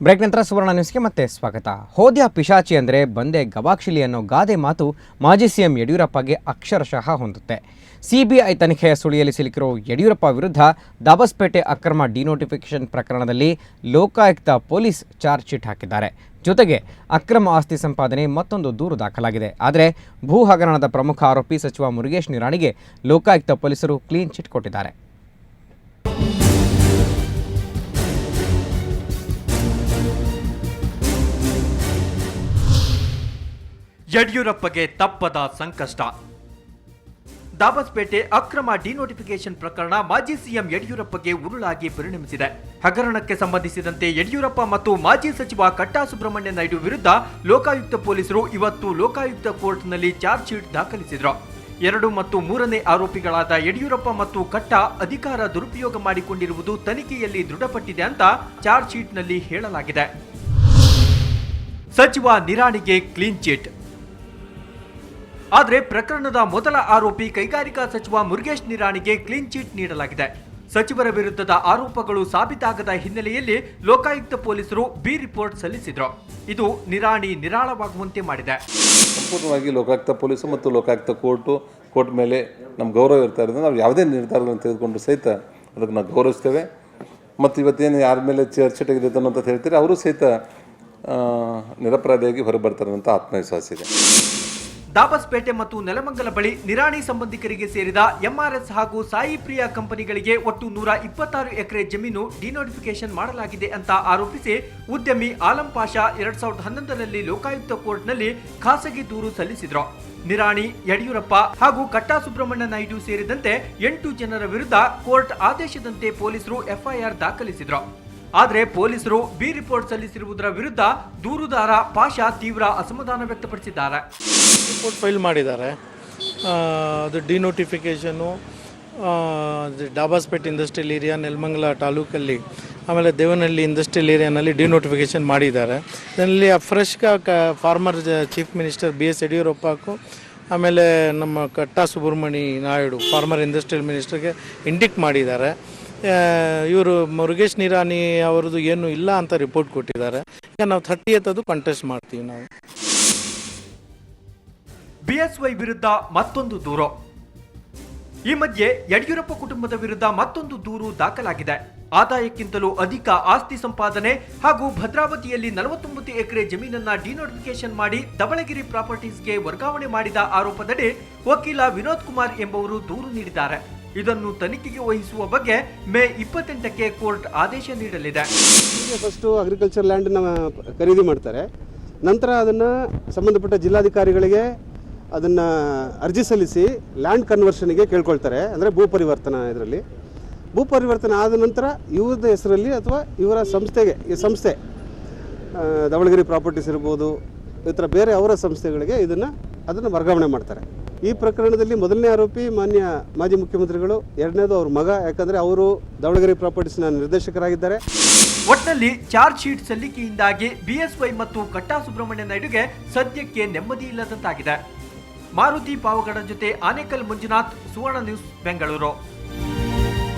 Break ನಂತರ ಸುವರ್ಣ ನ್ಯೂಸ್ಗೆ ಮತ್ತೆ ಸ್ವಾಗತ. ಹೋದ್ಯ ಪಿಶಾಚಿ ಅಂದರೆ ಬಂದೆ ಗವಾಕ್ಷಿಲಿ ಅನ್ನೋ ಗಾದೆ ಮಾತು ಮಾಜಿ ಸಿಎಂ ಯಡಿಯೂರಪ್ಪಗೆ ಅಕ್ಷರಶಃ ಹೊಂದುತ್ತೆ. ಸಿಬಿಐ ತನಿಖೆಯ ಸುಳಿಯಲ್ಲಿ ಸಿಲುಕಿರೋ ಯಡಿಯೂರಪ್ಪ ವಿರುದ್ಧ ದಾಬಸ್ಪೇಟೆ ಅಕ್ರಮ ಡಿನೋಟಿಫಿಕೇಶನ್ ಪ್ರಕರಣದಲ್ಲಿ ಲೋಕಾಯುಕ್ತ ಪೊಲೀಸ್ ಚಾರ್ಜ್ ಶೀಟ್ ಹಾಕಿದ್ದಾರೆ. ಜೊತೆಗೆ ಅಕ್ರಮ ಆಸ್ತಿ ಸಂಪಾದನೆ ಮತ್ತೊಂದು ದೂರು ದಾಖಲಾಗಿದೆ. ಆದರೆ ಭೂ ಹಗರಣದ ಪ್ರಮುಖ ಆರೋಪಿ ಸಚಿವ ಮುರುಗೇಶ್ ನಿರಾಣಿಗೆ ಲೋಕಾಯುಕ್ತ ಪೊಲೀಸರು ಕ್ಲೀನ್ ಚಿಟ್ ಕೊಟ್ಟಿದ್ದಾರೆ. ಯಡಿಯೂರಪ್ಪಗೆ ತಪ್ಪದ ಸಂಕಷ್ಟ. ದಾಬಸ್ಪೇಟೆ ಅಕ್ರಮ ಡಿನೋಟಿಫಿಕೇಶನ್ ಪ್ರಕರಣ ಮಾಜಿ ಸಿಎಂ ಯಡಿಯೂರಪ್ಪಗೆ ಉರುಳಾಗಿ ಪರಿಣಮಿಸಿದೆ. ಹಗರಣಕ್ಕೆ ಸಂಬಂಧಿಸಿದಂತೆ ಯಡಿಯೂರಪ್ಪ ಮತ್ತು ಮಾಜಿ ಸಚಿವ ಕಟ್ಟಾ ಸುಬ್ರಹ್ಮಣ್ಯ ನಾಯ್ಡು ವಿರುದ್ಧ ಲೋಕಾಯುಕ್ತ ಪೊಲೀಸರು ಇವತ್ತು ಲೋಕಾಯುಕ್ತ ಕೋರ್ಟ್ನಲ್ಲಿ ಚಾರ್ಜ್ ಶೀಟ್ ದಾಖಲಿಸಿದರು. 2 ಮತ್ತು 3ನೇ ಆರೋಪಿಗಳಾದ ಯಡಿಯೂರಪ್ಪ ಮತ್ತು ಕಟ್ಟಾ ಅಧಿಕಾರ ದುರುಪಯೋಗ ಮಾಡಿಕೊಂಡಿರುವುದು ತನಿಖೆಯಲ್ಲಿ ದೃಢಪಟ್ಟಿದೆ ಅಂತ ಚಾರ್ಜ್ ಶೀಟ್ನಲ್ಲಿ ಹೇಳಲಾಗಿದೆ. ಸಚಿವ ನಿರಾಣಿಗೆ ಕ್ಲೀನ್ ಚಿಟ್. ಆದರೆ ಪ್ರಕರಣದ ಮೊದಲ ಆರೋಪಿ ಕೈಗಾರಿಕಾ ಸಚಿವ ಮುರುಗೇಶ್ ನಿರಾಣಿಗೆ ಕ್ಲೀನ್ ಚಿಟ್ ನೀಡಲಾಗಿದೆ. ಸಚಿವರ ವಿರುದ್ಧದ ಆರೋಪಗಳು ಸಾಬೀತಾಗದ ಹಿನ್ನೆಲೆಯಲ್ಲಿ ಲೋಕಾಯುಕ್ತ ಪೊಲೀಸರು ಬಿ ರಿಪೋರ್ಟ್ ಸಲ್ಲಿಸಿದ್ರು. ಇದು ನಿರಾಣಿ ನಿರಾಳವಾಗುವಂತೆ ಮಾಡಿದೆ. ಸಂಪೂರ್ಣವಾಗಿ ಲೋಕಾಯುಕ್ತ ಪೊಲೀಸು ಮತ್ತು ಲೋಕಾಯುಕ್ತ ಕೋರ್ಟ್ ಮೇಲೆ ನಮ್ಮ ಗೌರವ ಇರ್ತಾ ಇರೋದ್ರಿಂದ ನಾವು ಯಾವುದೇ ನಿರ್ಧಾರಗಳನ್ನು ತೆಗೆದುಕೊಂಡು ಸಹಿತ ಅದಕ್ಕೆ ನಾವು ಗೌರವಿಸ್ತೇವೆ. ಮತ್ತು ಇವತ್ತೇನು ಯಾರ ಮೇಲೆ ಚರ್ಚೆ ತೆಗೆದಿದ್ದಾನೋ ಅಂತ ಹೇಳ್ತೀರಿ, ಅವರು ಸಹಿತ ನಿರಪರಾಧಿಯಾಗಿ ಹೊರಬರ್ತಾರೆ ಅಂತ ಆತ್ಮವಿಶ್ವಾಸ ಇದೆ. ದಾಬಸ್ಪೇಟೆ ಮತ್ತು ನೆಲಮಂಗಲ ಬಳಿ ನಿರಾಣಿ ಸಂಬಂಧಿಕರಿಗೆ ಸೇರಿದ ಎಂಆರ್ಎಸ್ ಹಾಗೂ ಸಾಯಿ ಪ್ರಿಯಾ ಕಂಪನಿಗಳಿಗೆ ಒಟ್ಟು 126 ಎಕರೆ ಜಮೀನು ಡಿನೋಟಿಫಿಕೇಶನ್ ಮಾಡಲಾಗಿದೆ ಅಂತ ಆರೋಪಿಸಿ ಉದ್ಯಮಿ ಆಲಂ ಪಾಷಾ 2011ರಲ್ಲಿ ಲೋಕಾಯುಕ್ತ ಕೋರ್ಟ್ನಲ್ಲಿ ಖಾಸಗಿ ದೂರು ಸಲ್ಲಿಸಿದ್ರು. ನಿರಾಣಿ, ಯಡಿಯೂರಪ್ಪ ಹಾಗೂ ಕಟ್ಟಾ ಸುಬ್ರಹ್ಮಣ್ಯ ನಾಯ್ಡು ಸೇರಿದಂತೆ 8 ಜನರ ವಿರುದ್ಧ ಕೋರ್ಟ್ ಆದೇಶದಂತೆ ಪೊಲೀಸರು ಎಫ್ಐಆರ್ ದಾಖಲಿಸಿದ್ರು. ಆದರೆ ಪೊಲೀಸರು ಬಿ ರಿಪೋರ್ಟ್ ಸಲ್ಲಿಸಿರುವುದರ ವಿರುದ್ಧ ದೂರುದಾರ ಪಾಷಾ ತೀವ್ರ ಅಸಮಾಧಾನ ವ್ಯಕ್ತಪಡಿಸಿದ್ದಾರೆ. ರಿಪೋರ್ಟ್ ಫೈಲ್ ಮಾಡಿದ್ದಾರೆ. ಅದು ಡಿನೋಟಿಫಿಕೇಷನು ಡಾಬಾಸ್ಪೇಟ್ ಇಂಡಸ್ಟ್ರಿಯಲ್ ಏರಿಯಾ, ನೆಲಮಂಗಲ ತಾಲೂಕಲ್ಲಿ, ಆಮೇಲೆ ದೇವನಹಳ್ಳಿ ಇಂಡಸ್ಟ್ರಿಯಲ್ ಏರಿಯಾನಲ್ಲಿ ಡಿನೋಟಿಫಿಕೇಷನ್ ಮಾಡಿದ್ದಾರೆ. ಇದರಲ್ಲಿ fresh former chief minister BS ಯಡಿಯೂರಪ್ಪಕ್ಕೂ ಆಮೇಲೆ ನಮ್ಮ ಕಟ್ಟಾ ಸುಬ್ರಹ್ಮಣ್ಯ ನಾಯ್ಡು ಫಾರ್ಮರ್ ಇಂಡಸ್ಟ್ರಿಯಲ್ ಮಿನಿಸ್ಟರ್ಗೆ ಇಂಡಿಕ್ಟ್ ಮಾಡಿದ್ದಾರೆ. ಇವರು ಮುರುಗೇಶ್ ನಿರಾಣಿ ಅವರದ್ದು ಏನು ಇಲ್ಲ ಅಂತ ರಿಪೋರ್ಟ್ ಕೊಟ್ಟಿದ್ದಾರೆ. ಈಗ ನಾವು 30th ಅದು ಕಂಟೆಸ್ಟ್ ಮಾಡ್ತೀವಿ. ನಾವು BSY ವಿರುದ್ಧ ಮತ್ತೊಂದು ದೂರು. ಈ ಮಧ್ಯೆ ಯಡಿಯೂರಪ್ಪ ಕುಟುಂಬದ ವಿರುದ್ಧ ಮತ್ತೊಂದು ದೂರು ದಾಖಲಾಗಿದೆ. ಆದಾಯಕ್ಕಿಂತಲೂ ಅಧಿಕ ಆಸ್ತಿ ಸಂಪಾದನೆ ಹಾಗೂ ಭದ್ರಾವತಿಯಲ್ಲಿ 49 ಎಕರೆ ಜಮೀನನ್ನ ಡಿನೋಟಿಫಿಕೇಶನ್ ಮಾಡಿ ದಬಳಗಿರಿ ಪ್ರಾಪರ್ಟೀಸ್ಗೆ ವರ್ಗಾವಣೆ ಮಾಡಿದ ಆರೋಪದಡಿ ವಕೀಲ ವಿನೋದ್ ಕುಮಾರ್ ಎಂಬುವರು ದೂರು ನೀಡಿದ್ದಾರೆ. ಇದನ್ನು ತನಿಖೆಗೆ ವಹಿಸುವ ಬಗ್ಗೆ ಮೇ 28ಕ್ಕೆ ಕೋರ್ಟ್ ಆದೇಶ ನೀಡಲಿದೆ. ಫಸ್ಟು ಅಗ್ರಿಕಲ್ಚರ್ ಲ್ಯಾಂಡನ್ನು ಖರೀದಿ ಮಾಡ್ತಾರೆ. ನಂತರ ಅದನ್ನು ಸಂಬಂಧಪಟ್ಟ ಜಿಲ್ಲಾಧಿಕಾರಿಗಳಿಗೆ ಅದನ್ನು ಅರ್ಜಿ ಸಲ್ಲಿಸಿ ಲ್ಯಾಂಡ್ ಕನ್ವರ್ಷನ್ಗೆ ಕೇಳ್ಕೊಳ್ತಾರೆ. ಅಂದರೆ ಭೂ ಪರಿವರ್ತನೆ ಆದ ನಂತರ ಇವ್ರದ ಹೆಸರಲ್ಲಿ ಅಥವಾ ಇವರ ಸಂಸ್ಥೆಗೆ, ಈ ಸಂಸ್ಥೆ ಧವಳಗಿರಿ ಪ್ರಾಪರ್ಟೀಸ್ ಇರ್ಬೋದು, ಈ ಥರ ಬೇರೆ ಅವರ ಸಂಸ್ಥೆಗಳಿಗೆ ಅದನ್ನು ವರ್ಗಾವಣೆ ಮಾಡ್ತಾರೆ. ಈ ಪ್ರಕರಣದಲ್ಲಿ ಮೊದಲನೇ ಆರೋಪಿ ಮಾಜಿ ಮುಖ್ಯಮಂತ್ರಿಗಳು, ಎರಡನೇದು ಅವ್ರ ಮಗ, ಯಾಕಂದರೆ ಅವರು ಧವಳಗಿರಿ ಪ್ರಾಪರ್ಟೀಸ್ನ ನಿರ್ದೇಶಕರಾಗಿದ್ದಾರೆ. ಒಟ್ಟಿನಲ್ಲಿ ಚಾರ್ಜ್ ಶೀಟ್ ಸಲ್ಲಿಕೆಯಿಂದಾಗಿ BSY ಮತ್ತು ಕಟ್ಟಾ ಸುಬ್ರಹ್ಮಣ್ಯ ನಾಯ್ಡುಗೆ ಸದ್ಯಕ್ಕೆ ನೆಮ್ಮದಿ ಇಲ್ಲದಂತಾಗಿದೆ. ಮಾರುತಿ ಪಾವಗಡ ಜೊತೆ ಆನೇಕಲ್ ಮಂಜುನಾಥ್, ಸುವರ್ಣ ನ್ಯೂಸ್, ಬೆಂಗಳೂರು.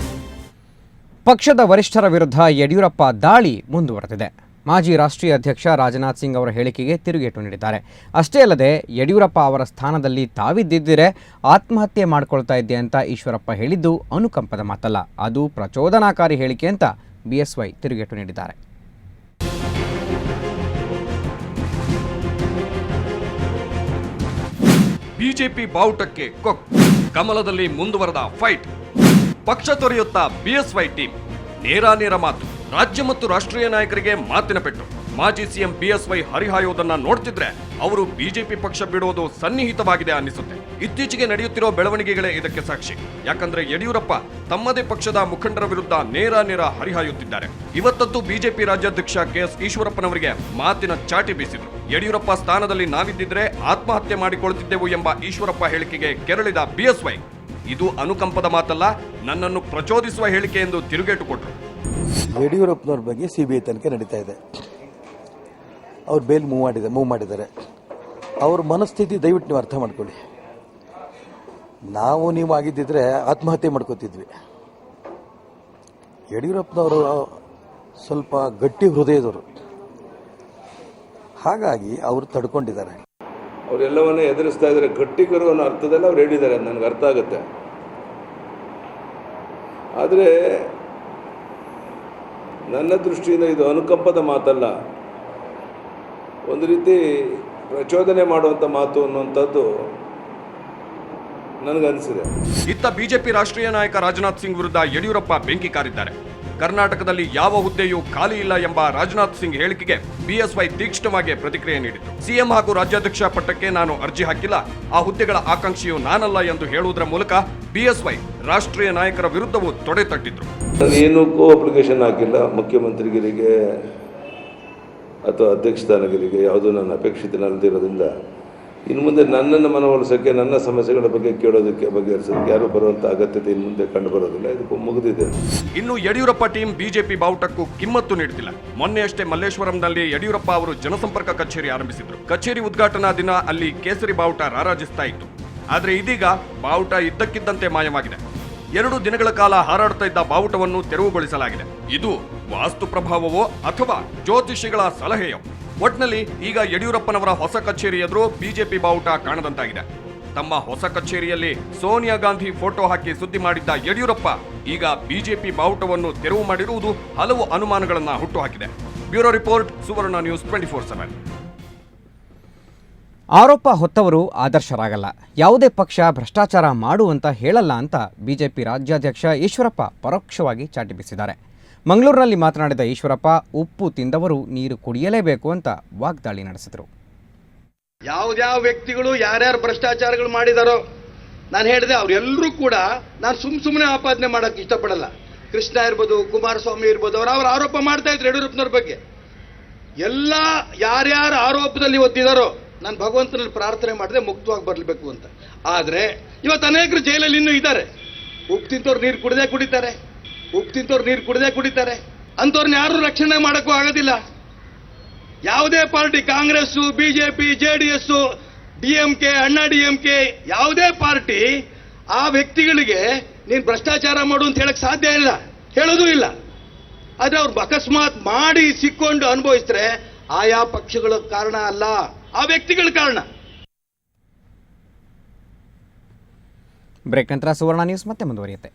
ಪಕ್ಷದ ವರಿಷ್ಠರ ವಿರುದ್ಧ ಯಡಿಯೂರಪ್ಪ ದಾಳಿ ಮುಂದುವರೆದಿದೆ. ಮಾಜಿ ರಾಷ್ಟ್ರೀಯ ಅಧ್ಯಕ್ಷ ರಾಜನಾಥ್ ಸಿಂಗ್ ಅವರ ಹೇಳಿಕೆಗೆ ತಿರುಗೇಟು ನೀಡಿದ್ದಾರೆ. ಅಷ್ಟೇ ಅಲ್ಲದೆ ಯಡಿಯೂರಪ್ಪ ಅವರ ಸ್ಥಾನದಲ್ಲಿ ತಾವಿದ್ದಿದ್ದರೆ ಆತ್ಮಹತ್ಯೆ ಮಾಡಿಕೊಳ್ತಾ ಇದ್ದೆ ಅಂತ ಈಶ್ವರಪ್ಪ ಹೇಳಿದ್ದು ಅನುಕಂಪದ ಮಾತಲ್ಲ, ಅದು ಪ್ರಚೋದನಾಕಾರಿ ಹೇಳಿಕೆ ಅಂತ BSY ತಿರುಗೇಟು ನೀಡಿದ್ದಾರೆ. ಬಿಜೆಪಿ ಬಾವುಟಕ್ಕೆ ಕೊಕ್, ಕಮಲದಲ್ಲಿ ಮುಂದುವರೆದ ಫೈಟ್. ಪಕ್ಷ ತೊರೆಯುತ್ತಾ BSY ಟೀಮ್. ನೇರ ಮಾತು. ರಾಜ್ಯ ಮತ್ತು ರಾಷ್ಟ್ರೀಯ ನಾಯಕರಿಗೆ ಮಾತಿನ ಪೆಟ್ಟು. ಮಾಜಿ ಸಿಎಂ BSY ಹರಿಹಾಯೋದನ್ನ ನೋಡ್ತಿದ್ರೆ ಅವರು ಬಿಜೆಪಿ ಪಕ್ಷ ಬಿಡೋದು ಸನ್ನಿಹಿತವಾಗಿದೆ ಅನ್ನಿಸುತ್ತೆ. ಇತ್ತೀಚೆಗೆ ನಡೆಯುತ್ತಿರೋ ಬೆಳವಣಿಗೆಗಳೇ ಇದಕ್ಕೆ ಸಾಕ್ಷಿ. ಯಾಕಂದ್ರೆ ಯಡಿಯೂರಪ್ಪ ತಮ್ಮದೇ ಪಕ್ಷದ ಮುಖಂಡರ ವಿರುದ್ಧ ನೇರ ಹರಿಹಾಯುತ್ತಿದ್ದಾರೆ. ಇವತ್ತಂತೂ ಬಿಜೆಪಿ ರಾಜ್ಯಾಧ್ಯಕ್ಷ KS ಈಶ್ವರಪ್ಪನವರಿಗೆ ಮಾತಿನ ಚಾಟಿ ಬೀಸಿದ್ರು. ಯಡಿಯೂರಪ್ಪ ಸ್ಥಾನದಲ್ಲಿ ನಾವಿದ್ದಿದ್ರೆ ಆತ್ಮಹತ್ಯೆ ಮಾಡಿಕೊಳ್ಳುತ್ತಿದ್ದೆವು ಎಂಬ ಈಶ್ವರಪ್ಪ ಹೇಳಿಕೆಗೆ ಕೆರಳಿದ BSY ಇದು ಅನುಕಂಪದ ಮಾತಲ್ಲ, ನನ್ನನ್ನು ಪ್ರಚೋದಿಸುವ ಹೇಳಿಕೆ ಎಂದು ತಿರುಗೇಟು ಕೊಟ್ಟರು. ಯಡಿಯೂರಪ್ಪನವ್ರ ಬಗ್ಗೆ CBI ತನಿಖೆ ನಡೀತಾ ಇದೆ. ಅವ್ರು ಬೇಲ್ ಮೂವ್ ಮಾಡಿದ್ದಾರೆ. ಅವ್ರ ಮನಸ್ಥಿತಿ ದಯವಿಟ್ಟು ನೀವು ಅರ್ಥ ಮಾಡ್ಕೊಳ್ಳಿ. ನೀವು ಆಗಿದ್ದಿದ್ರೆ ಆತ್ಮಹತ್ಯೆ ಮಾಡ್ಕೋತಿದ್ವಿ. ಯಡಿಯೂರಪ್ಪನವರು ಸ್ವಲ್ಪ ಗಟ್ಟಿ ಹೃದಯದವರು. ಹಾಗಾಗಿ ಅವರು ತಡ್ಕೊಂಡಿದ್ದಾರೆ. ಅವರೆಲ್ಲವನ್ನ ಎದುರಿಸ್ತಾ ಇದ್ದಾರೆ. ಗಟ್ಟಿಗರು ಅನ್ನೋ ಅರ್ಥದಲ್ಲಿ ಅವ್ರು ಹೇಳಿದ್ದಾರೆ, ನನಗೆ ಅರ್ಥ ಆಗುತ್ತೆ. ಆದರೆ ನನ್ನ ದೃಷ್ಟಿಯಿಂದ ಇದು ಅನುಕಂಪದ ಮಾತಲ್ಲ, ಒಂದು ರೀತಿ ಪ್ರಚೋದನೆ ಮಾಡುವಂಥ ಮಾತು ಅನ್ನುವಂಥದ್ದು ನನಗನ್ನಿಸಿದೆ. ಇತ್ತ ಬಿಜೆಪಿ ರಾಷ್ಟ್ರೀಯ ನಾಯಕ ರಾಜನಾಥ್ ಸಿಂಗ್ ವಿರುದ್ಧ ಯಡಿಯೂರಪ್ಪ ಬೆಂಕಿ ಕಾರಿದ್ದಾರೆ. ಕರ್ನಾಟಕದಲ್ಲಿ ಯಾವ ಹುದ್ದೆಯೂ ಖಾಲಿ ಇಲ್ಲ ಎಂಬ ರಾಜನಾಥ್ ಸಿಂಗ್ ಹೇಳಿಕೆಗೆ ಬಿಎಸ್ವೈ ತೀಕ್ಷ್ಣವಾಗಿ ಪ್ರತಿಕ್ರಿಯೆ ನೀಡಿತು. ಸಿಎಂ ಹಾಗೂ ರಾಜ್ಯಾಧ್ಯಕ್ಷ ಪಟ್ಟಕ್ಕೆ ನಾನು ಅರ್ಜಿ ಹಾಕಿಲ್ಲ, ಆ ಹುದ್ದೆಗಳ ಆಕಾಂಕ್ಷಿಯು ನಾನಲ್ಲ ಎಂದು ಹೇಳುವುದರ ಮೂಲಕ ಬಿಎಸ್ವೈ ರಾಷ್ಟ್ರೀಯ ನಾಯಕರ ವಿರುದ್ಧವೂ ತೊಡೆ ತಟ್ಟಿದ್ರು. ನಾನು ಏನಕ್ಕೂ ಅಪ್ಲಿಕೇಶನ್ ಹಾಕಿಲ್ಲ, ಮುಖ್ಯಮಂತ್ರಿಗಿರಿಗೆ ಅಥವಾ ಅಧ್ಯಕ್ಷ ಸ್ಥಾನಗಿರಿಗೆ ಯಾವುದೂ ನನ್ನ ಅಪೇಕ್ಷಿತನಲ್ಲದಿರೋದ್ರಿಂದ ಇನ್ನು ಮುಂದೆ ನನ್ನನ್ನು ಮನವೊಲಿಸೋಕ್ಕೆ, ನನ್ನ ಸಮಸ್ಯೆಗಳ ಬಗ್ಗೆ ಕೇಳೋದಕ್ಕೆ, ಬಗೆಹರಿಸೋದಕ್ಕೆ ಯಾರು ಬರುವಂಥ ಅಗತ್ಯತೆ ಇನ್ನು ಮುಂದೆ ಕಂಡು ಬರೋದಿಲ್ಲ. ಇದಕ್ಕೂ ಮುಗಿದಿದೆ. ಇನ್ನು ಯಡಿಯೂರಪ್ಪ ಟೀಮ್ ಬಿಜೆಪಿ ಬಾವುಟಕ್ಕೂ ಕಿಮ್ಮತ್ತು ನೀಡುತ್ತಿಲ್ಲ. ಮೊನ್ನೆಯಷ್ಟೇ ಮಲ್ಲೇಶ್ವರಂನಲ್ಲಿ ಯಡಿಯೂರಪ್ಪ ಅವರು ಜನಸಂಪರ್ಕ ಕಚೇರಿ ಆರಂಭಿಸಿದ್ರು. ಕಚೇರಿ ಉದ್ಘಾಟನಾ ದಿನ ಅಲ್ಲಿ ಕೇಸರಿ ಬಾವುಟ ರಾರಾಜಿಸ್ತಾ ಇತ್ತು. ಆದರೆ ಇದೀಗ ಬಾವುಟ ಇದ್ದಕ್ಕಿದ್ದಂತೆ ಮಾಯವಾಗಿದೆ. 2 ದಿನಗಳ ಕಾಲ ಹಾರಾಡ್ತಾ ಇದ್ದ ಬಾವುಟವನ್ನು ತೆರವುಗೊಳಿಸಲಾಗಿದೆ. ಇದು ವಾಸ್ತು ಪ್ರಭಾವವೋ ಅಥವಾ ಜ್ಯೋತಿಷಿಗಳ ಸಲಹೆಯೋ? ಒಟ್ನಲ್ಲಿ ಈಗ ಯಡಿಯೂರಪ್ಪನವರ ಹೊಸ ಕಚೇರಿ ಎದುರು ಬಿಜೆಪಿ ಬಾವುಟ ಕಾಣದಂತಾಗಿದೆ. ತಮ್ಮ ಹೊಸ ಕಚೇರಿಯಲ್ಲಿ ಸೋನಿಯಾ ಗಾಂಧಿ ಫೋಟೋ ಹಾಕಿ ಸುದ್ದಿ ಮಾಡಿದ್ದ ಯಡಿಯೂರಪ್ಪ ಈಗ ಬಿಜೆಪಿ ಬಾವುಟವನ್ನು ತೆರವು ಮಾಡಿರುವುದು ಹಲವು ಅನುಮಾನಗಳನ್ನು ಹುಟ್ಟುಹಾಕಿದೆ. ಬ್ಯೂರೋ ರಿಪೋರ್ಟ್, ಸುವರ್ಣ ನ್ಯೂಸ್ 24/7. ಆರೋಪ ಹೊತ್ತವರು ಆದರ್ಶರಾಗಲ್ಲ, ಯಾವುದೇ ಪಕ್ಷ ಭ್ರಷ್ಟಾಚಾರ ಮಾಡುವಂತ ಹೇಳಲ್ಲ ಅಂತ ಬಿಜೆಪಿ ರಾಜ್ಯಾಧ್ಯಕ್ಷ ಈಶ್ವರಪ್ಪ ಪರೋಕ್ಷವಾಗಿ ಚಾಟಿ ಬೀಸಿದ್ದಾರೆ. ಮಂಗಳೂರಿನಲ್ಲಿ ಮಾತನಾಡಿದ ಈಶ್ವರಪ್ಪ, ಉಪ್ಪು ತಿಂದವರು ನೀರು ಕುಡಿಯಲೇಬೇಕು ಅಂತ ವಾಗ್ದಾಳಿ ನಡೆಸಿದರು. ಯಾವ್ಯಾವ ವ್ಯಕ್ತಿಗಳು ಯಾರ್ಯಾರು ಭ್ರಷ್ಟಾಚಾರಗಳು ಮಾಡಿದಾರೋ ನಾನು ಹೇಳಿದೆ, ಅವರೆಲ್ಲರೂ ಕೂಡ ನಾನು ಸುಮ್ಮನೆ ಆಪಾದನೆ ಮಾಡಕ್ಕೆ ಇಷ್ಟಪಡಲ್ಲ. ಕೃಷ್ಣ ಇರ್ಬೋದು, ಕುಮಾರಸ್ವಾಮಿ ಇರ್ಬೋದು, ಅವರ ಆರೋಪ ಮಾಡ್ತಾ ಇದ್ರು ಯಡಿಯೂರಪ್ಪನವ್ರ ಬಗ್ಗೆ. ಎಲ್ಲ ಯಾರ್ಯಾರು ಆರೋಪದಲ್ಲಿ ಒತ್ತಿದಾರೋ ನಾನು ಭಗವಂತನಲ್ಲಿ ಪ್ರಾರ್ಥನೆ ಮಾಡಿದೆ ಮುಕ್ತವಾಗಿ ಬರಬೇಕು ಅಂತ. ಆದರೆ ಇವತ್ತು ಅನೇಕರು ಜೈಲಲ್ಲಿ ಇನ್ನೂ ಇದ್ದಾರೆ. ಉಪ್ಪು ತಿಂತವ್ರು ನೀರು ಕುಡಿದೇ ಕುಡಿತಾರೆ, ಉಪ್ಪು ತಿಂತವ್ರು ನೀರು ಕುಡಿದೇ ಕುಡಿತಾರೆ. ಅಂಥವ್ರನ್ನ ಯಾರು ರಕ್ಷಣೆ ಮಾಡೋಕ್ಕೂ ಆಗೋದಿಲ್ಲ. ಯಾವುದೇ party, Congress, BJP, JDS, DMK, ಅಣ್ಣಾ DMK, ಯಾವುದೇ ಪಾರ್ಟಿ ಆ ವ್ಯಕ್ತಿಗಳಿಗೆ ನೀನು ಭ್ರಷ್ಟಾಚಾರ ಮಾಡು ಅಂತ ಹೇಳಕ್ ಸಾಧ್ಯ ಇಲ್ಲ, ಹೇಳೋದು ಇಲ್ಲ. ಆದರೆ ಅವ್ರು ಅಕಸ್ಮಾತ್ ಮಾಡಿ ಸಿಕ್ಕೊಂಡು ಅನುಭವಿಸಿದ್ರೆ ಆಯಾ ಪಕ್ಷಗಳ ಕಾರಣ ಅಲ್ಲ, ಆ ವ್ಯಕ್ತಿಗಳ ಕಾರಣ. ಬ್ರೇಕ್ ನಂತರ ಸುವರ್ಣ ನ್ಯೂಸ್ ಮತ್ತೆ ಮುಂದುವರಿಯುತ್ತೆ.